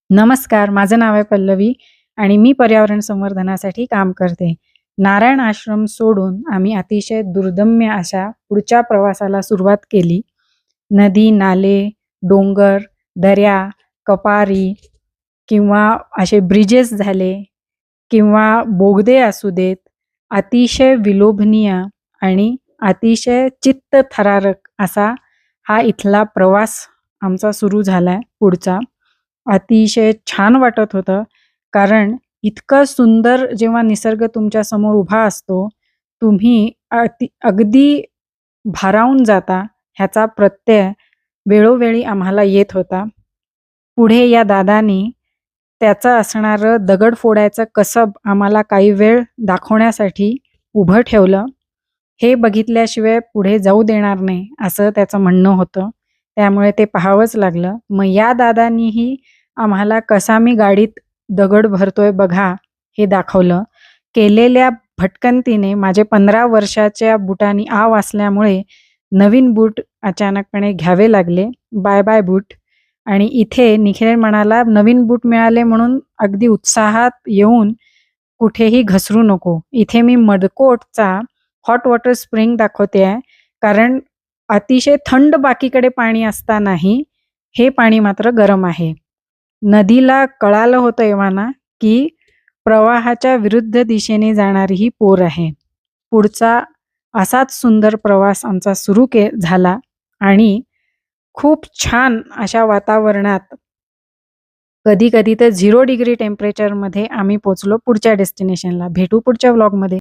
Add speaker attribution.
Speaker 1: नमस्कार, माझं नाव आहे पल्लवी आणि मी पर्यावरण संवर्धनासाठी काम करते. नारायण आश्रम सोडून आम्ही अतिशय दुर्दम्य अशा पुढच्या प्रवासाला सुरुवात केली. नदी, नाले, डोंगर, दऱ्या, कपारी किंवा असे ब्रिजेस झाले किंवा बोगदे असू देत, अतिशय विलोभनीय आणि अतिशय चित्तथरारक असा हा इथला प्रवास आमचा सुरू झालाय पुढचा. अतिशय छान वाटत होतं. कारण इतकं सुंदर जेव्हा निसर्ग तुमच्या समोर उभा असतो, तुम्ही अगदी भारावून जाता ह्याचा प्रत्यय वेळोवेळी आम्हाला येत होता. पुढे या दादांनी त्याचं असणारं दगड फोडायचं कसब आम्हाला काही वेळ दाखवण्यासाठी उभं ठेवलं. हे बघितल्याशिवाय पुढे जाऊ देणार नाही असं त्याचं म्हणणं होतं. त्यामुळे ते पाहावंच लागलं. मग या दादांनीही आम्हाला कसा मी गाडीत दगड भरतोय बघा हे दाखवलं. केलेल्या भटकंतीने माझे 15 वर्षाच्या बुटांनी आव असल्यामुळे नवीन बूट अचानकपणे घ्यावे लागले. बाय बाय बूट. आणि इथे निखिल म्हणाला, नवीन बूट मिळाले म्हणून अगदी उत्साहात येऊन कुठेही घसरू नको. इथे मी मडकोटचा हॉट वॉटर स्प्रिंग दाखवते आहे. कारण अतिशय थंड बाकीकडे पाणी असतानाही हे पाणी मात्र गरम आहे. नदीला कळालं होतं एव्हाना की प्रवाहाच्या विरुद्ध दिशेने जाणारी ही पोर आहे. पुढचा असाच सुंदर प्रवास आमचा सुरू झाला आणि खूप छान अशा वातावरणात कधी-कधी तर 0 डिग्री टेम्परेचरमध्ये आम्ही पोहोचलो पुढच्या डेस्टिनेशनला. भेटू पुढच्या व्लॉगमध्ये.